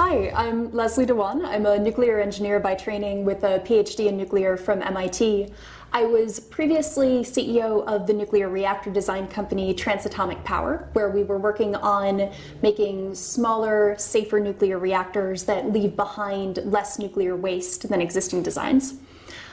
Hi, I'm Leslie Dewan. I'm a nuclear engineer by training with a PhD in nuclear from MIT. I was previously CEO of the nuclear reactor design company Transatomic Power, where we were working on making smaller, safer nuclear reactors that leave behind less nuclear waste than existing designs.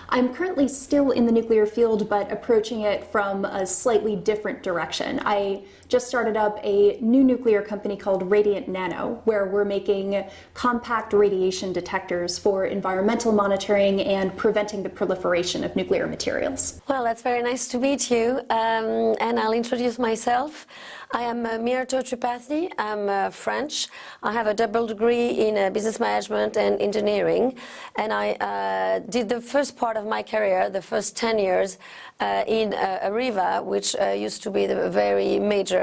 I'm currently still in the nuclear field, but approaching it from a slightly different direction. I just started up a new nuclear company called RadiantNano, where we're making compact radiation detectors for environmental monitoring and preventing the proliferation of nuclear materials. Well, that's very nice to meet you, and I'll introduce myself. I am Myrto Tripathi. I'm French. I have a double degree in business management and engineering, and I did the first part of my career, the first 10 years, in Areva, which used to be the very major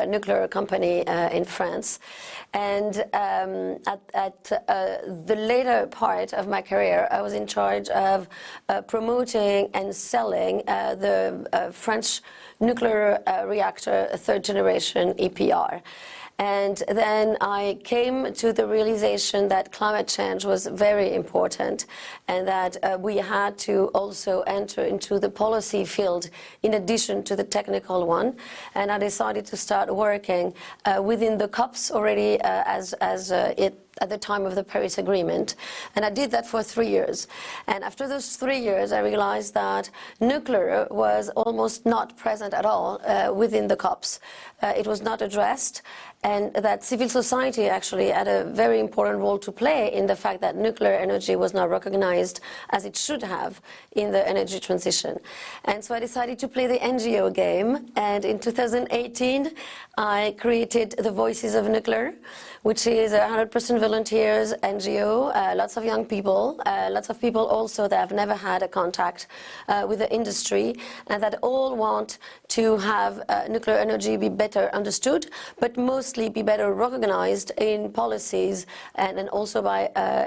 nuclear company in France. And at the later part of my career, I was in charge of promoting and selling the French nuclear reactor third generation EPR. And then I came to the realization that climate change was very important and that we had to also enter into the policy field in addition to the technical one. And I decided to start working within the COPs already at the time of the Paris Agreement. And I did that for 3 years. And after those 3 years, I realized that nuclear was almost not present at all within the COPs. It was not addressed, and that civil society actually had a very important role to play in the fact that nuclear energy was not recognized as it should have in the energy transition. And so I decided to play the NGO game, and in 2018 I created the Voices of Nuclear, which is a 100% volunteers NGO, lots of young people, lots of people also that have never had a contact with the industry, and that all want to have nuclear energy be better understood, but mostly be better recognized in policies and also by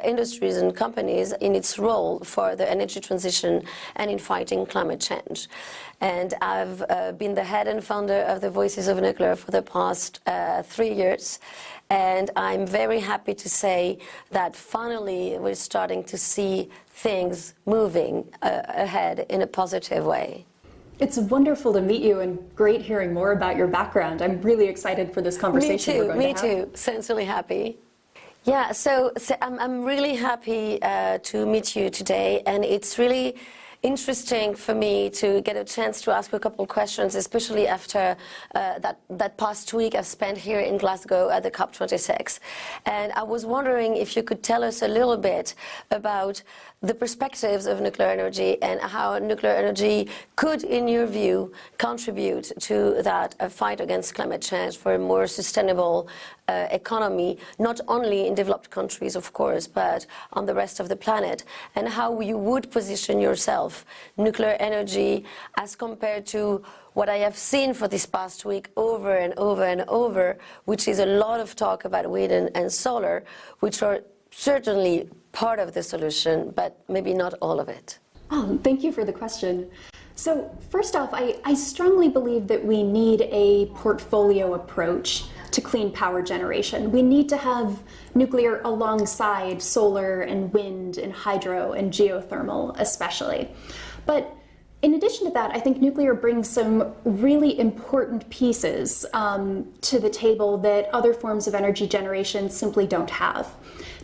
industries and companies in its role for the energy transition and in fighting climate change. And I've been the head and founder of the Voices of Nuclear for the past 3 years. And I'm very happy to say that finally we're starting to see things moving ahead in a positive way. It's wonderful to meet you and great hearing more about your background. I'm really excited for this conversation we're going to have. Me too. Sincerely happy. Yeah, so I'm really happy to meet you today, and it's really interesting for me to get a chance to ask you a couple of questions, especially after that past week I spent here in Glasgow at the COP26. And I was wondering if you could tell us a little bit about the perspectives of nuclear energy and how nuclear energy could, in your view, contribute to that fight against climate change for a more sustainable economy, not only in developed countries, of course, but on the rest of the planet, and how you would position yourself, nuclear energy, as compared to what I have seen for this past week over and over and over, which is a lot of talk about wind and solar, which are certainly part of the solution, but maybe not all of it. Oh, thank you for the question. So first off, I strongly believe that we need a portfolio approach to clean power generation. We need to have nuclear alongside solar and wind and hydro and geothermal especially. But in addition to that, I think nuclear brings some really important pieces to the table that other forms of energy generation simply don't have.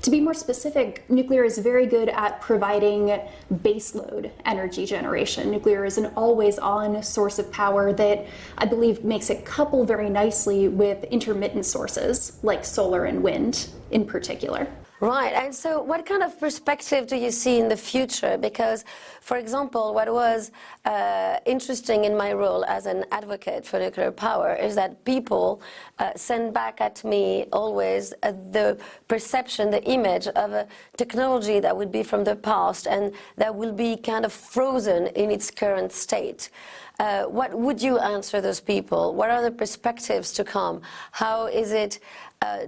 To be more specific, nuclear is very good at providing baseload energy generation. Nuclear is an always-on source of power that I believe makes it couple very nicely with intermittent sources like solar and wind in particular. Right, and so what kind of perspective do you see in the future? Because, for example, what was interesting in my role as an advocate for nuclear power is that people send back at me always the perception, the image of a technology that would be from the past and that will be kind of frozen in its current state. What would you answer those people? What are the perspectives to come? How is it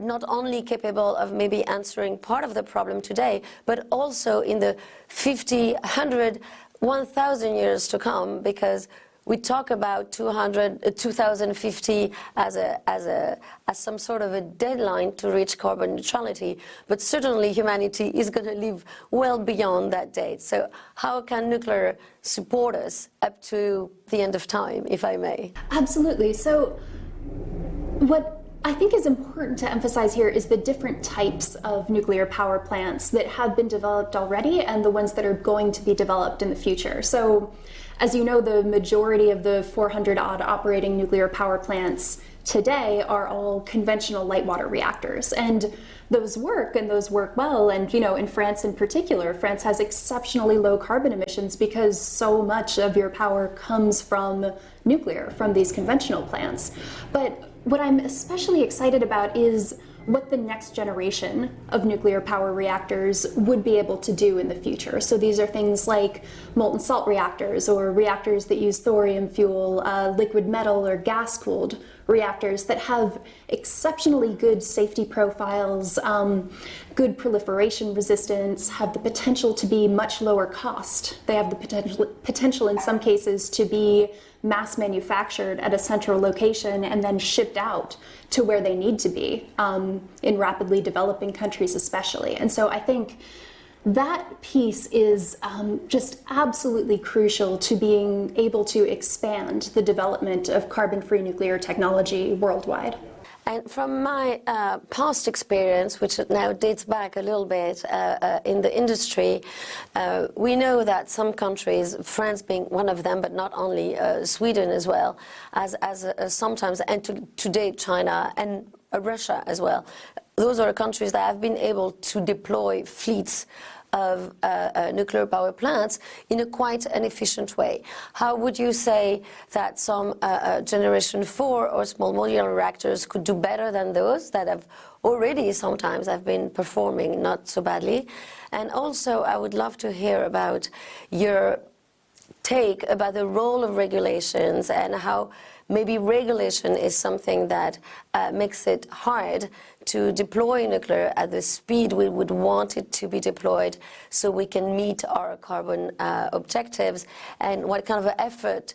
not only capable of maybe answering part of the problem today, but also in the 50, 100, 1,000 years to come, because we talk about 2050 as some sort of a deadline to reach carbon neutrality, but certainly humanity is going to live well beyond that date. So how can nuclear support us up to the end of time, if I may? Absolutely. So what I think is important to emphasize here is the different types of nuclear power plants that have been developed already and the ones that are going to be developed in the future. So, as you know, the majority of the 400-odd operating nuclear power plants today are all conventional light water reactors. And those work well. And, you know, in France in particular, France has exceptionally low carbon emissions because so much of your power comes from nuclear, from these conventional plants. But what I'm especially excited about is what the next generation of nuclear power reactors would be able to do in the future. So these are things like molten salt reactors or reactors that use thorium fuel, liquid metal or gas-cooled reactors that have exceptionally good safety profiles, good proliferation resistance, have the potential to be much lower cost. They have the potential in some cases to be mass manufactured at a central location and then shipped out to where they need to be in rapidly developing countries especially. And so I think that piece is just absolutely crucial to being able to expand the development of carbon-free nuclear technology worldwide. And from my past experience, which now dates back a little bit in the industry, we know that some countries, France being one of them, but not only, Sweden as well, as sometimes, and today China and Russia as well, those are countries that have been able to deploy fleets of nuclear power plants in a quite an efficient way. How would you say that some generation 4 or small modular reactors could do better than those that have already sometimes have been performing not so badly? And also I would love to hear about your take about the role of regulations and how maybe regulation is something that makes it hard to deploy nuclear at the speed we would want it to be deployed so we can meet our carbon objectives, and what kind of effort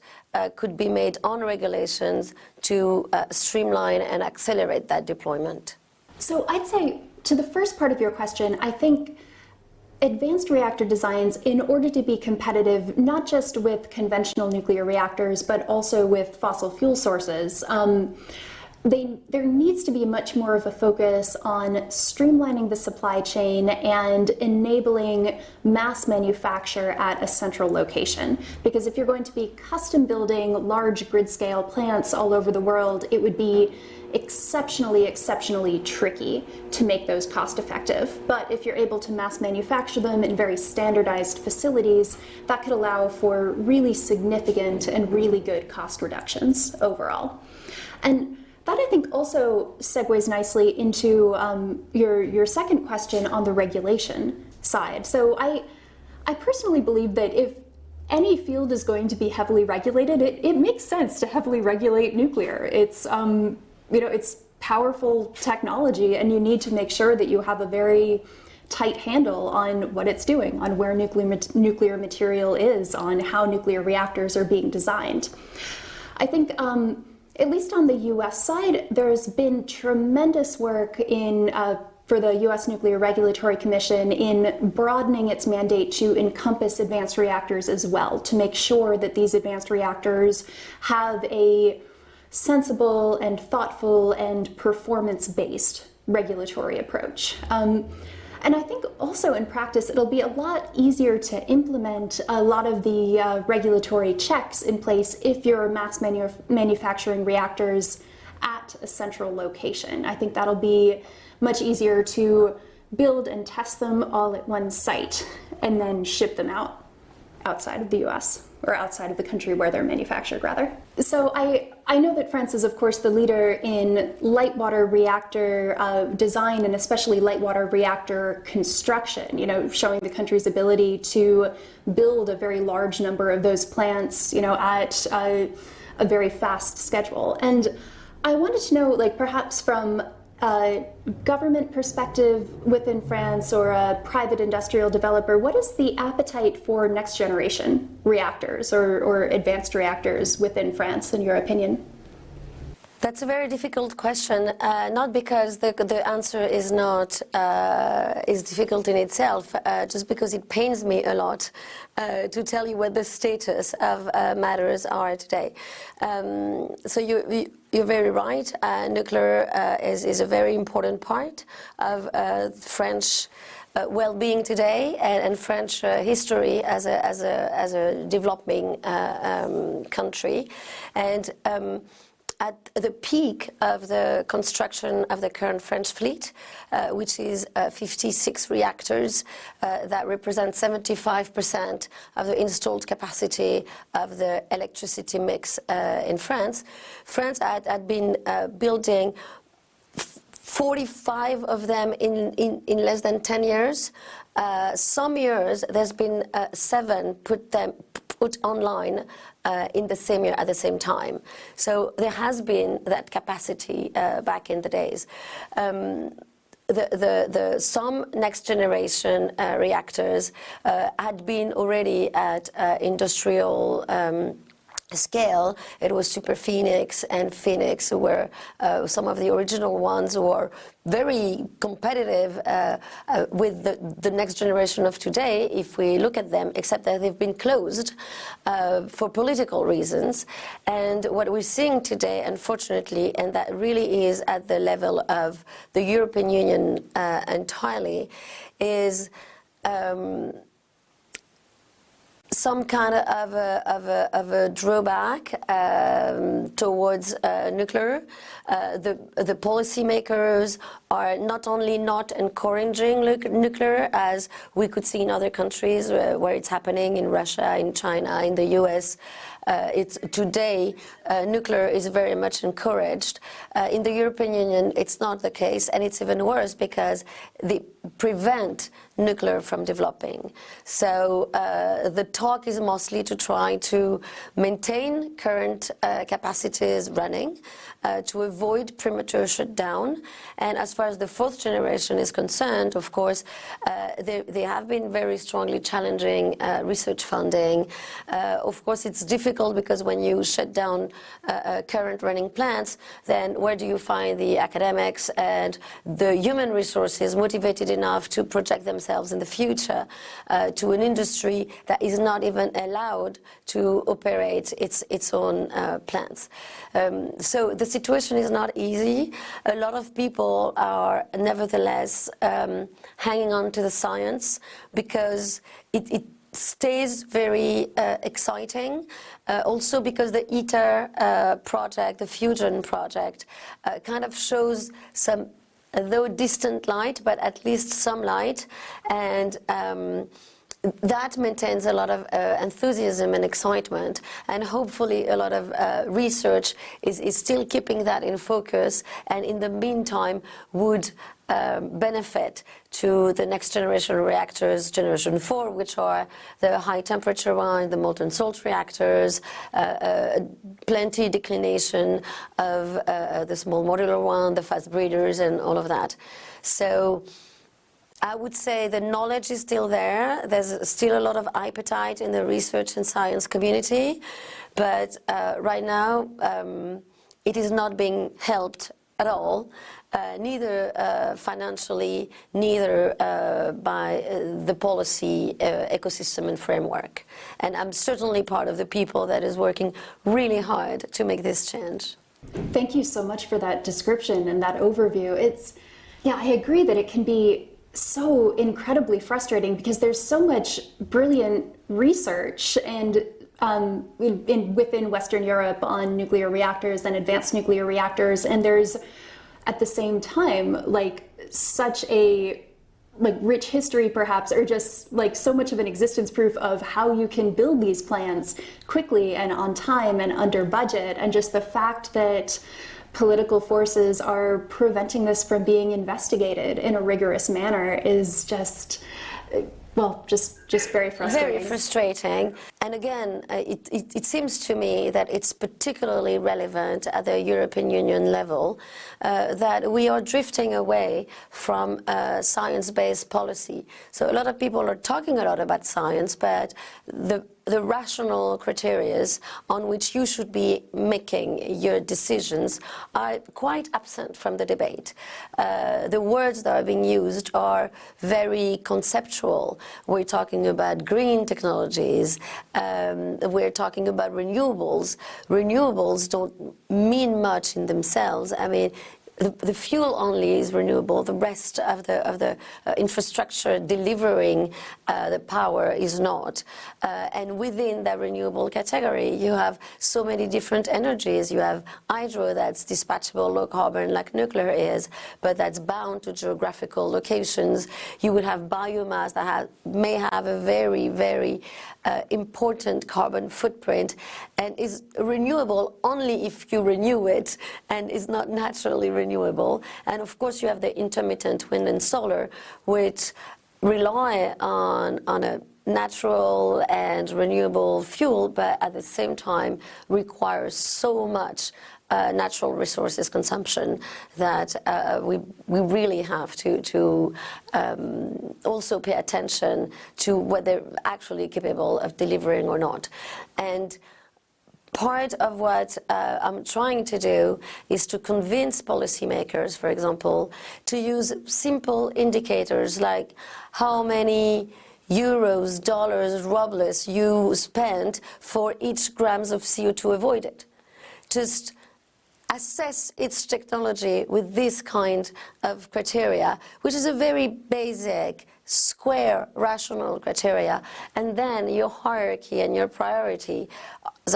could be made on regulations to streamline and accelerate that deployment? So I'd say to the first part of your question, I think advanced reactor designs, in order to be competitive, not just with conventional nuclear reactors, but also with fossil fuel sources, there needs to be much more of a focus on streamlining the supply chain and enabling mass manufacture at a central location. Because if you're going to be custom building large grid scale plants all over the world, it would be exceptionally tricky to make those cost effective. But if you're able to mass manufacture them in very standardized facilities, that could allow for really significant and really good cost reductions overall. And that, I think, also segues nicely into your second question on the regulation side. So I personally believe that if any field is going to be heavily regulated, it makes sense to heavily regulate nuclear. It's it's powerful technology, and you need to make sure that you have a very tight handle on what it's doing, on where nuclear material is, on how nuclear reactors are being designed. I think, at least on the US side, there's been tremendous work for the US Nuclear Regulatory Commission in broadening its mandate to encompass advanced reactors as well, to make sure that these advanced reactors have a sensible and thoughtful and performance-based regulatory approach. And I think also in practice, it'll be a lot easier to implement a lot of the regulatory checks in place if you're mass manufacturing reactors at a central location. I think that'll be much easier to build and test them all at one site and then ship them outside of the US, or outside of the country where they're manufactured, rather. So I know that France is, of course, the leader in light water reactor design, and especially light water reactor construction, showing the country's ability to build a very large number of those plants, at a very fast schedule. And I wanted to know, perhaps from government perspective within France or a private industrial developer, what is the appetite for next generation reactors or advanced reactors within France, in your opinion? That's a very difficult question, not because the answer is not is difficult in itself, just because it pains me a lot to tell you what the status of matters are today. So you're very right. Nuclear is a very important part of French well-being today and French history as a developing country, and. At the peak of the construction of the current French fleet, which is 56 reactors that represent 75% of the installed capacity of the electricity mix in France, France had been building 45 of them in less than 10 years. Some years there's been 7 put online in the same year at the same time. So there has been that capacity back in the days. Some next generation reactors had been already at industrial scale. It was Super Phoenix and Phoenix who were some of the original ones who were very competitive with the next generation of today, if we look at them, except that they've been closed for political reasons. And what we're seeing today, unfortunately, and that really is at the level of the European Union entirely, is some kind of a drawback towards nuclear. The policymakers are not only not encouraging nuclear, as we could see in other countries where it's happening, in Russia, in China, in the US. Today, nuclear is very much encouraged. In the European Union, it's not the case, and it's even worse because they prevent nuclear from developing. So the talk is mostly to try to maintain current capacities running, to avoid premature shutdown. And as far as the fourth generation is concerned, of course, they have been very strongly challenging research funding. Of course, it's difficult because when you shut down current running plants, then where do you find the academics and the human resources motivated enough to project themselves in the future to an industry that is not even allowed to operate its own plants? So the situation is not easy. A lot of people are nevertheless hanging on to the science because it stays very exciting. Also because the ITER project, the fusion project, kind of shows some, though distant light, but at least some light, and that maintains a lot of enthusiasm and excitement, and hopefully a lot of research is still keeping that in focus, and in the meantime would benefit to the next generation reactors, generation 4, which are the high temperature one, the molten salt reactors, plenty declination of the small modular one, the fast breeders, and all of that. So I would say the knowledge is still there. There's still a lot of appetite in the research and science community, but right now it is not being helped at all, neither financially, neither by the policy ecosystem and framework. And I'm certainly part of the people that is working really hard to make this change. Thank you so much for that description and that overview. Yeah, I agree that it can be so incredibly frustrating because there's so much brilliant research and within Western Europe on nuclear reactors and advanced nuclear reactors, and there's at the same time like such a rich history perhaps, or just like so much of an existence proof of how you can build these plants quickly and on time and under budget, and just the fact that political forces are preventing this from being investigated in a rigorous manner is just, well, just just very frustrating. Very frustrating. And again, it seems to me that it's particularly relevant at the European Union level that we are drifting away from science-based policy. So a lot of people are talking a lot about science, but the rational criteria on which you should be making your decisions are quite absent from the debate. The words that are being used are very conceptual. We're talking about green technologies, we're talking about renewables. Renewables don't mean much in themselves. I mean, the fuel only is renewable. The rest of the infrastructure delivering the power is not. And within that renewable category, you have so many different energies. You have hydro that's dispatchable, low carbon, like nuclear is, but that's bound to geographical locations. You would have biomass that may have a very, very important carbon footprint and is renewable only if you renew it and is not naturally renewable. And of course you have the intermittent wind and solar, which rely on a natural and renewable fuel, but at the same time requires so much natural resources consumption that we really have to also pay attention to what they're actually capable of delivering or not. And part of what I'm trying to do is to convince policymakers, for example, to use simple indicators like how many euros, dollars, rubles you spend for each grams of CO2 avoided. Just assess its technology with this kind of criteria, which is a very basic, square, rational criteria, and then your hierarchy and your priority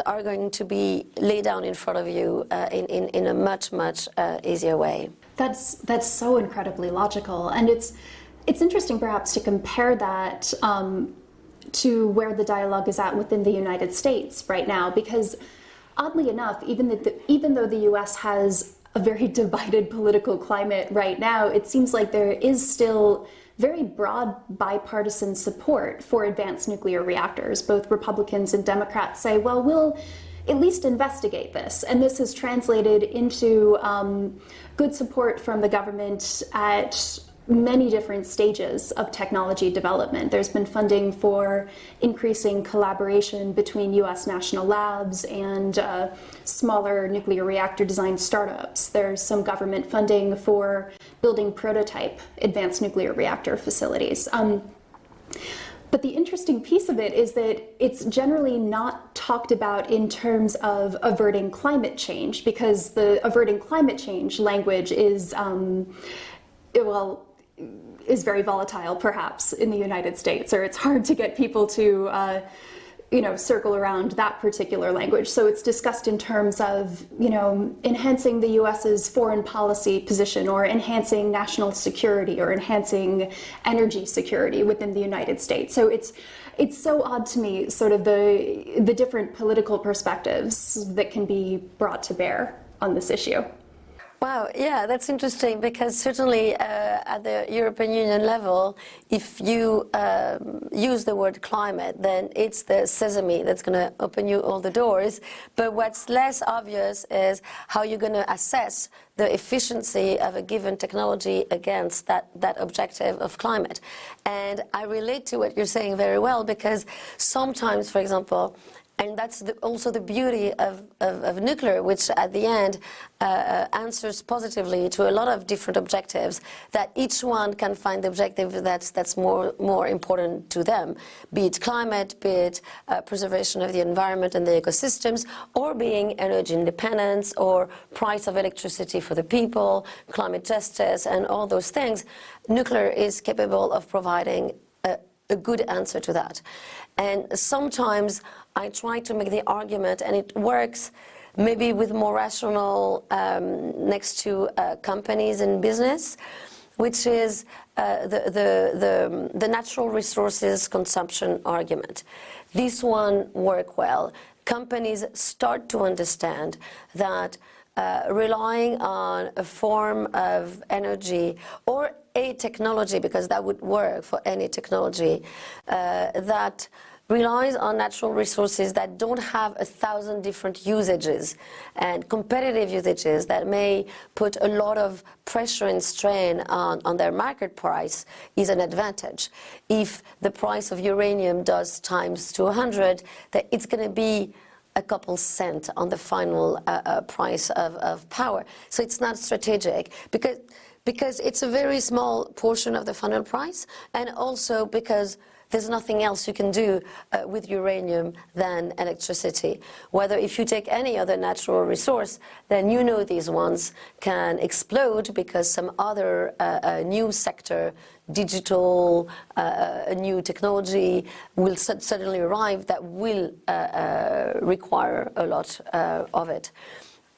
are going to be laid down in front of you in a much, much easier way. That's so incredibly logical, and it's interesting perhaps to compare that to where the dialogue is at within the United States right now, because oddly enough, even though the U.S. has a very divided political climate right now, it seems like there is still very broad bipartisan support for advanced nuclear reactors. Both Republicans and Democrats say, well, we'll at least investigate this. And this has translated into good support from the government at many different stages of technology development. There's been funding for increasing collaboration between U.S. national labs and smaller nuclear reactor design startups. There's some government funding for building prototype advanced nuclear reactor facilities. But the interesting piece of it is that it's generally not talked about in terms of averting climate change, because the averting climate change language is, is very volatile, perhaps, in the United States, or it's hard to get people to, circle around that particular language. So it's discussed in terms of, enhancing the U.S.'s foreign policy position, or enhancing national security, or enhancing energy security within the United States. So it's so odd to me, sort of the different political perspectives that can be brought to bear on this issue. Wow, yeah, that's interesting, because certainly at the European Union level, if you use the word climate, then it's the sesame that's going to open you all the doors. But what's less obvious is how you're going to assess the efficiency of a given technology against that objective of climate. And I relate to what you're saying very well, because sometimes, for example, and that's also the beauty of nuclear, which at the end answers positively to a lot of different objectives, that each one can find the objective that's more important to them, be it climate, be it preservation of the environment and the ecosystems, or being energy independence, or price of electricity for the people, climate justice, and all those things. Nuclear is capable of providing a good answer to that. And sometimes I try to make the argument, and it works maybe with more rational next to companies and business, which is the natural resources consumption argument. This one works well. Companies start to understand that relying on a form of energy or a technology, because that would work for any technology, that relies on natural resources that don't have 1,000 different usages and competitive usages that may put a lot of pressure and strain on their market price is an advantage. If the price of uranium does times to 100, that it's going to be a couple cents on the final price of power. So it's not strategic because it's a very small portion of the final price, and also because there's nothing else you can do with uranium than electricity. Whether if you take any other natural resource, then you know these ones can explode because some other new sector, digital, a new technology will suddenly arrive that will require a lot of it.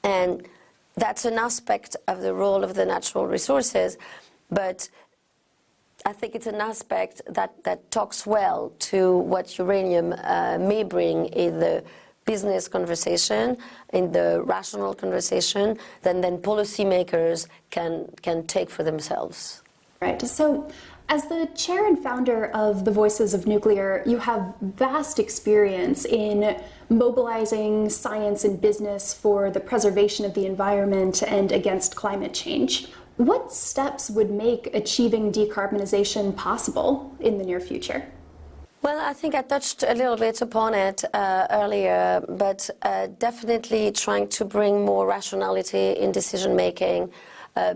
And that's an aspect of the role of the natural resources, but I think it's an aspect that talks well to what uranium may bring in the business conversation, in the rational conversation, then policymakers can take for themselves. Right. So, as the chair and founder of the Voices of Nuclear, you have vast experience in mobilizing science and business for the preservation of the environment and against climate change. What steps would make achieving decarbonization possible in the near future? Well, I think I touched a little bit upon it earlier, but definitely trying to bring more rationality in decision making,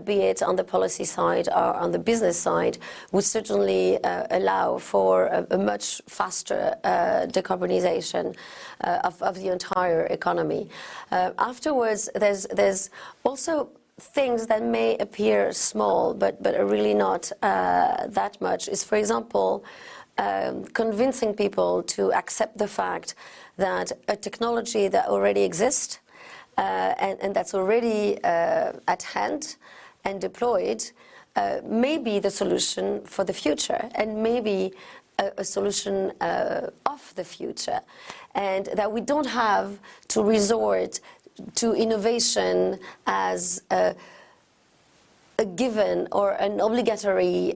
be it on the policy side or on the business side, would certainly allow for a much faster decarbonization of the entire economy. Afterwards, there's also things that may appear small but are really not that much. Is, for example, convincing people to accept the fact that a technology that already exists and that's already at hand and deployed may be the solution for the future, and maybe a solution of the future, and that we don't have to resort to innovation as a given or an obligatory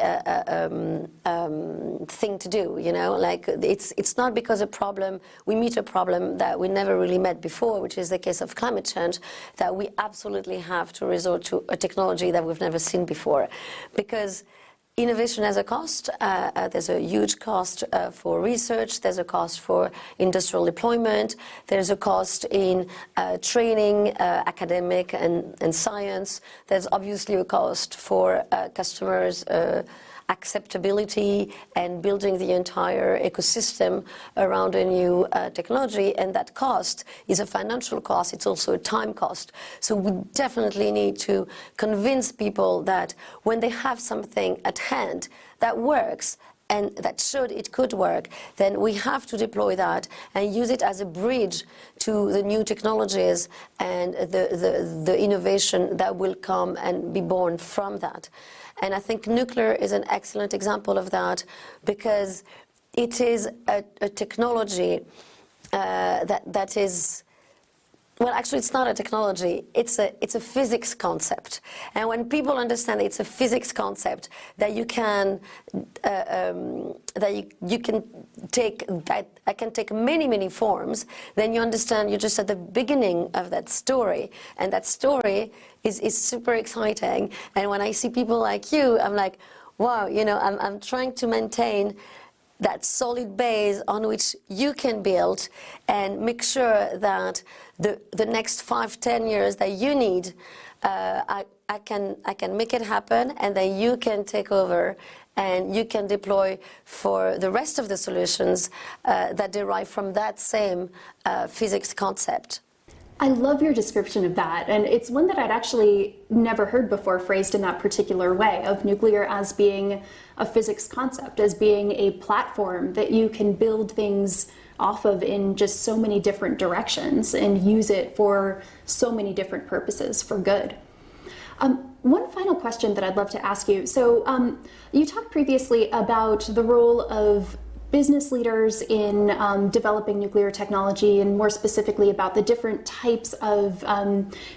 thing to do, you know, like it's not because we meet a problem that we never really met before, which is the case of climate change, that we absolutely have to resort to a technology that we've never seen before, because innovation has a cost. There's a huge cost for research. There's a cost for industrial deployment. There's a cost in training, academic and science. There's obviously a cost for customers' acceptability and building the entire ecosystem around a new technology. And that cost is a financial cost. It's also a time cost. So we definitely need to convince people that when they have something at hand that works and that showed it could work, then we have to deploy that and use it as a bridge to the new technologies and the innovation that will come and be born from that. And I think nuclear is an excellent example of that, because it is a technology that is, well, actually it's not a technology, it's a physics concept. And when people understand it's a physics concept that you can you can take, that I can take many forms, then you understand you're just at the beginning of that story, and that story is super exciting. And when I see people like you, I'm like, wow, you know, I'm trying to maintain that solid base on which you can build and make sure that the next 5-10 years that you need, I can make it happen, and then you can take over and you can deploy for the rest of the solutions that derive from that same physics concept. I love your description of that, and it's one that I'd actually never heard before phrased in that particular way, of nuclear as being a physics concept, as being a platform that you can build things off of in just so many different directions and use it for so many different purposes for good. One final question that I'd love to ask you. So you talked previously about the role of business leaders in developing nuclear technology, and more specifically about the different types of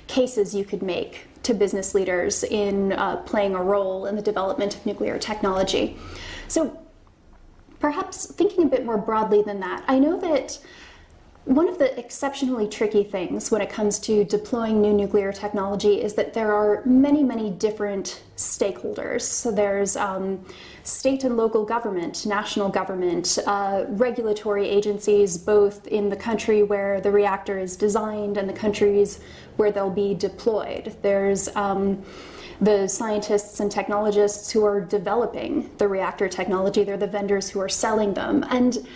cases you could make to business leaders in playing a role in the development of nuclear technology. So perhaps thinking a bit more broadly than that, I know that one of the exceptionally tricky things when it comes to deploying new nuclear technology is that there are many, many different stakeholders. So there's state and local government, national government, regulatory agencies, both in the country where the reactor is designed and the countries where they'll be deployed. There's the scientists and technologists who are developing the reactor technology. They're the vendors who are selling them. And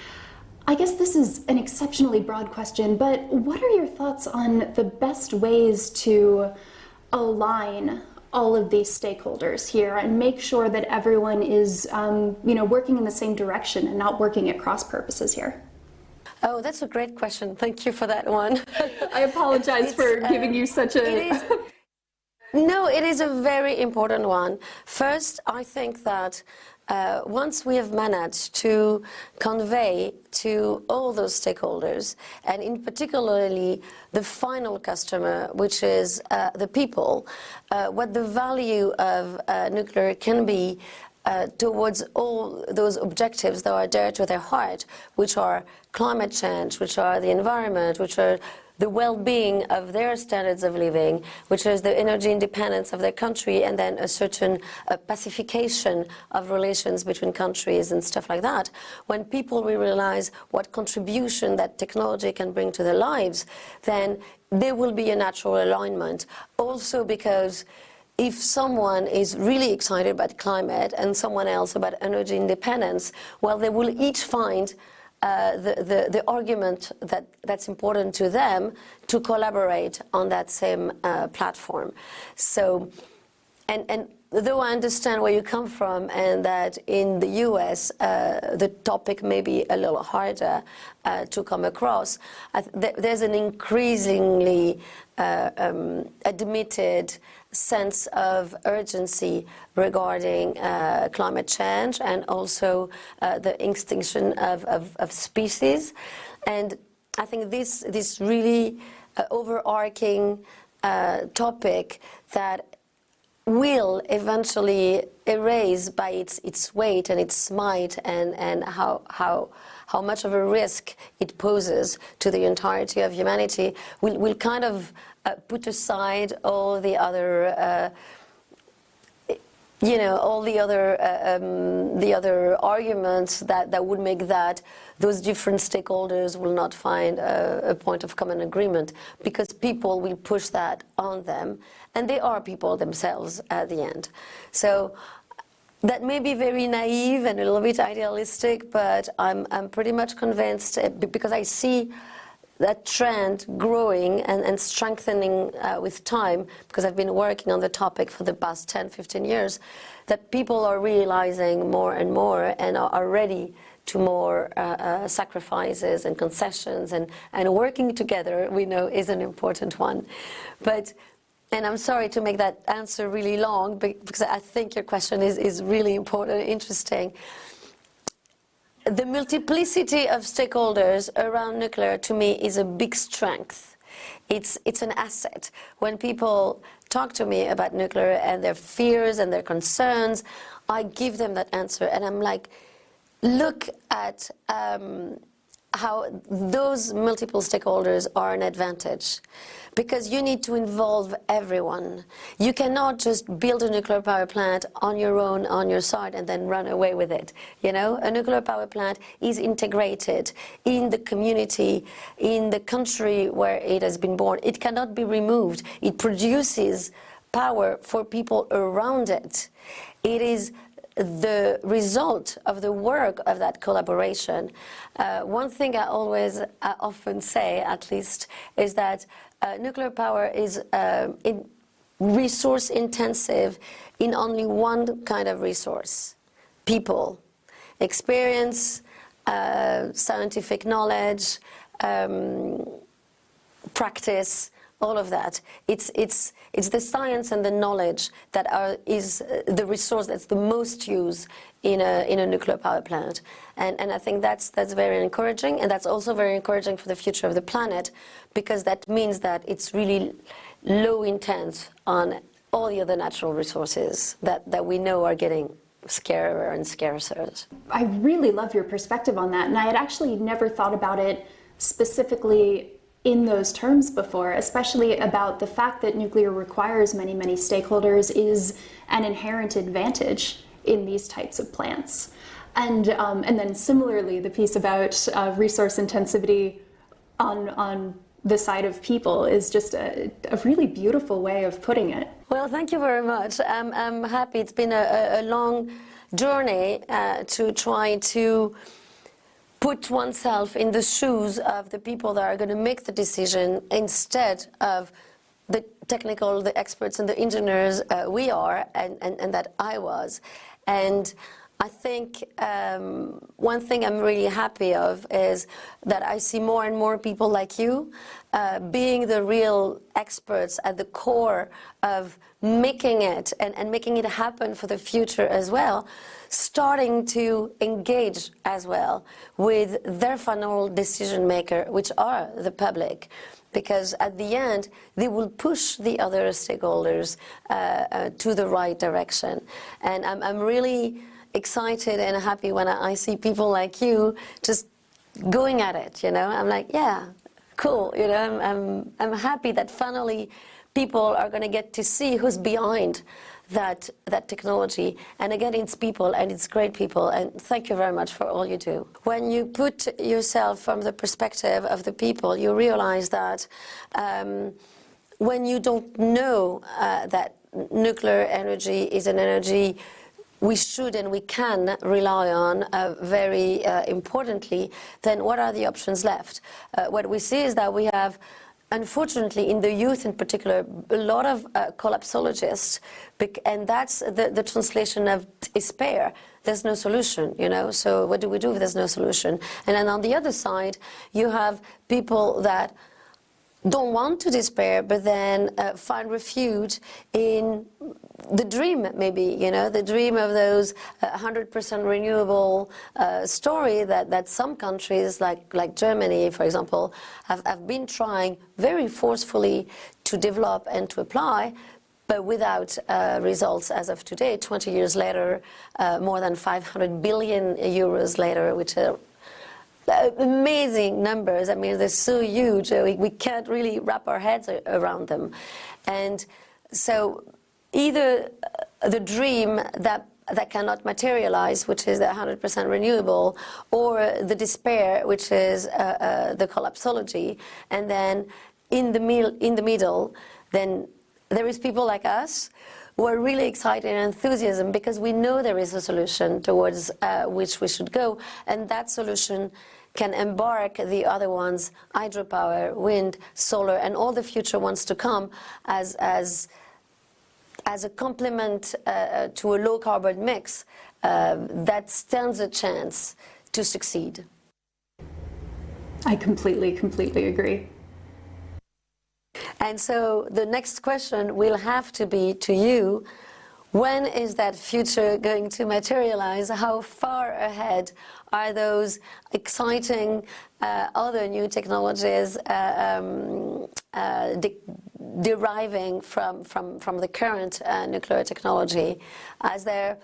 I guess this is an exceptionally broad question, but what are your thoughts on the best ways to align all of these stakeholders here and make sure that everyone is working in the same direction and not working at cross purposes here? Oh, that's a great question. Thank you for that one. I apologize for giving you such a... No, it is a very important one. First, I think that once we have managed to convey to all those stakeholders, and in particularly the final customer, which is the people, what the value of nuclear can be towards all those objectives that are dear to their heart, which are climate change, which are the environment, which are the well-being of their standards of living, which is the energy independence of their country, and then a certain pacification of relations between countries and stuff like that. When people will realize what contribution that technology can bring to their lives, then there will be a natural alignment. Also because if someone is really excited about climate and someone else about energy independence, well, they will each find the argument that's important to them to collaborate on that same platform. So, and though I understand where you come from and that in the US the topic may be a little harder to come across, there's an increasingly admitted sense of urgency regarding climate change and also the extinction of species. And I think this really overarching topic that will eventually erase by its weight and its might and how much of a risk it poses to the entirety of humanity will kind of put aside all the other all the other arguments that would make that those different stakeholders will not find a point of common agreement, because people will push that on them, and they are people themselves at the end. So that may be very naive and a little bit idealistic, but I'm pretty much convinced, because I see that trend growing and strengthening with time, because I've been working on the topic for the past 10, 15 years, that people are realizing more and more and are ready to more sacrifices and concessions, and working together, we know, is an important one. And I'm sorry to make that answer really long, because I think your question is really important and interesting. The multiplicity of stakeholders around nuclear, to me, is a big strength. It's an asset. When people talk to me about nuclear and their fears and their concerns, I give them that answer, and I'm like, look at how those multiple stakeholders are an advantage, because you need to involve everyone. You cannot just build a nuclear power plant on your own, on your side, and then run away with it. You know, a nuclear power plant is integrated in the community, in the country where it has been born. It cannot be removed. It produces power for people around it. It is the result of the work of that collaboration. One thing I often say, at least, is that nuclear power is resource intensive in only one kind of resource: people, experience, scientific knowledge, practice, all of that. It's the science and the knowledge that is the resource that's the most used in a nuclear power plant. And I think that's very encouraging, and that's also very encouraging for the future of the planet, because that means that it's really low intense on all the other natural resources that we know are getting scarcer and scarcer. I really love your perspective on that, and I had actually never thought about it specifically in those terms before, especially about the fact that nuclear requires many, many stakeholders is an inherent advantage in these types of plants. And then similarly, the piece about resource intensity on the side of people is just a really beautiful way of putting it. Well, thank you very much. I'm happy. It's been a long journey to try to put oneself in the shoes of the people that are going to make the decision instead of the technical, the experts and the engineers we are and that I was. And I think one thing I'm really happy of is that I see more and more people like you being the real experts at the core of making it and making it happen for the future as well, starting to engage as well with their final decision maker, which are the public. Because at the end, they will push the other stakeholders to the right direction. And I'm really excited and happy when I see people like you just going at it, you know. I'm like, yeah, cool, you know, I'm happy that finally people are going to get to see who's behind that technology. And again, it's people, and it's great people, and thank you very much for all you do. When you put yourself from the perspective of the people, you realize that when you don't know that nuclear energy is an energy we should and we can rely on very importantly, then what are the options left? What we see is that we have, unfortunately, in the youth in particular, a lot of collapsologists, and that's the translation of despair. There's no solution, you know, so what do we do if there's no solution? And then on the other side, you have people that don't want to despair, but then find refuge in the dream, maybe, you know, the dream of those 100% renewable story that some countries, like Germany, for example, have been trying very forcefully to develop and to apply, but without results as of today, 20 years later, more than 500 billion euros later, which are amazing numbers. I mean, they're so huge, we can't really wrap our heads around them. And so either the dream that cannot materialize, which is the 100% renewable, or the despair, which is the collapsology, and then in the middle, then there is people like us who are really excited and enthusiasm because we know there is a solution towards which we should go, and that solution can embark the other ones, hydropower, wind, solar, and all the future ones to come as a complement to a low-carbon mix that stands a chance to succeed. I completely agree. And so the next question will have to be to you, when is that future going to materialize? How far ahead are those exciting other new technologies deriving from the current nuclear technology? Are they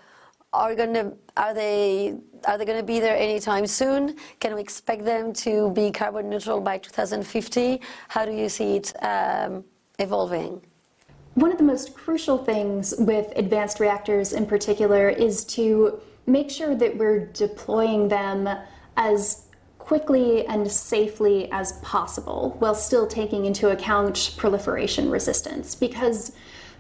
going to be there anytime soon? Can we expect them to be carbon neutral by 2050? How do you see it evolving? One of the most crucial things with advanced reactors in particular is to make sure that we're deploying them as quickly and safely as possible while still taking into account proliferation resistance, because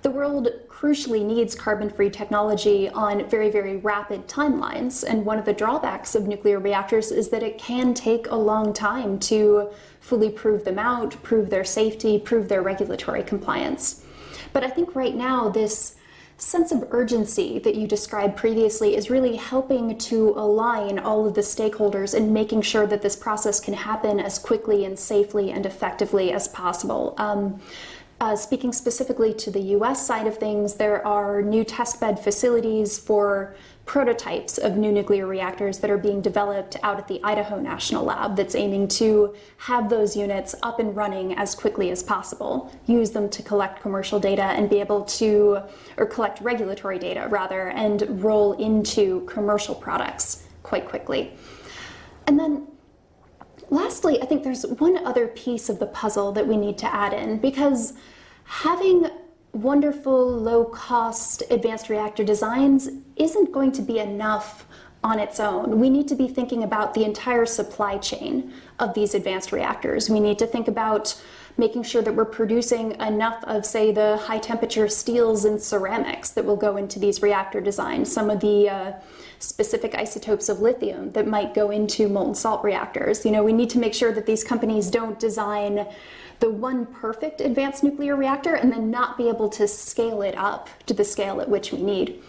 the world crucially needs carbon-free technology on very, very rapid timelines. And one of the drawbacks of nuclear reactors is that it can take a long time to fully prove them out, prove their safety, prove their regulatory compliance. But I think right now this sense of urgency that you described previously is really helping to align all of the stakeholders and making sure that this process can happen as quickly and safely and effectively as possible. Speaking specifically to the US side of things, there are new testbed facilities for prototypes of new nuclear reactors that are being developed out at the Idaho National Lab that's aiming to have those units up and running as quickly as possible, use them to collect commercial data and be able to, or collect regulatory data rather, and roll into commercial products quite quickly. And then lastly, I think there's one other piece of the puzzle that we need to add in, because having wonderful, low-cost advanced reactor designs isn't going to be enough on its own. We need to be thinking about the entire supply chain of these advanced reactors. We need to think about making sure that we're producing enough of, say, the high-temperature steels and ceramics that will go into these reactor designs, some of the specific isotopes of lithium that might go into molten salt reactors. You know, we need to make sure that these companies don't design the one perfect advanced nuclear reactor and then not be able to scale it up to the scale at which we need.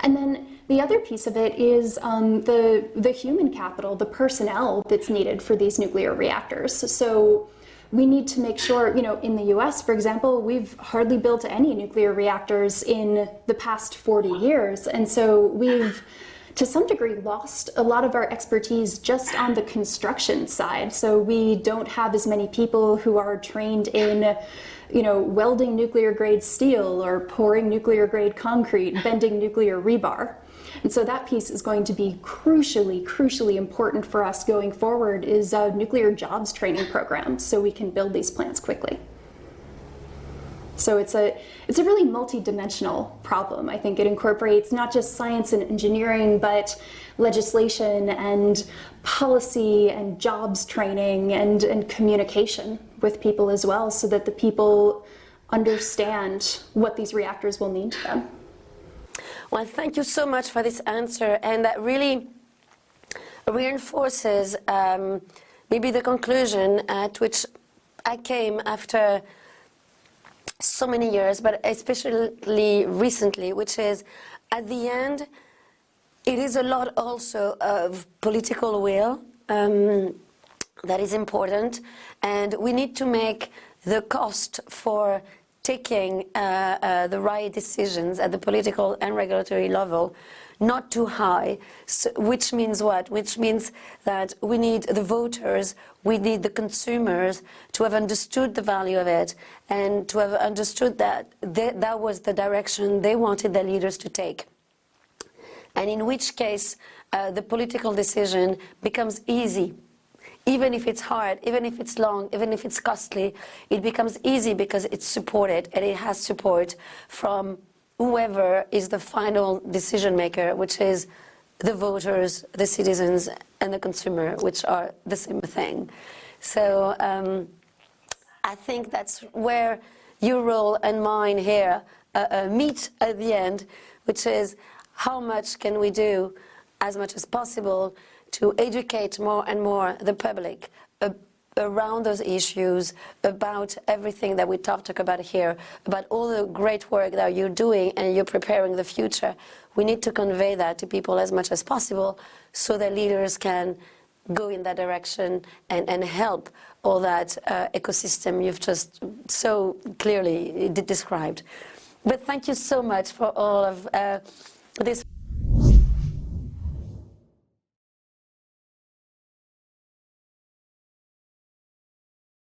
And then the other piece of it is the human capital, the personnel that's needed for these nuclear reactors. So we need to make sure, you know, in the US, for example, we've hardly built any nuclear reactors in the past 40 years. And so we've, to some degree, lost a lot of our expertise just on the construction side. So we don't have as many people who are trained in, you know, welding nuclear grade steel or pouring nuclear grade concrete, bending nuclear rebar. And so that piece is going to be crucially important for us going forward, is nuclear jobs training programs so we can build these plants quickly. So it's a really multi-dimensional problem. I think it incorporates not just science and engineering, but legislation and policy and jobs training and communication with people as well, so that the people understand what these reactors will mean to them. Well, thank you so much for this answer, and that really reinforces maybe the conclusion at which I came after so many years, but especially recently, which is, at the end, it is a lot also of political will that is important, and we need to make the cost for taking the right decisions at the political and regulatory level not too high, so, which means what? Which means that we need the voters, we need the consumers to have understood the value of it and to have understood that that was the direction they wanted their leaders to take. And in which case, the political decision becomes easy. Even if it's hard, even if it's long, even if it's costly, it becomes easy because it's supported, and it has support from whoever is the final decision maker, which is the voters, the citizens, and the consumer, which are the same thing. So I think that's where your role and mine here meet at the end, which is how much can we do, as much as possible, to educate more and more the public around those issues, about everything that we talk about here, about all the great work that you're doing and you're preparing the future. We need to convey that to people as much as possible so that leaders can go in that direction and help all that ecosystem you've just so clearly described. But thank you so much for all of this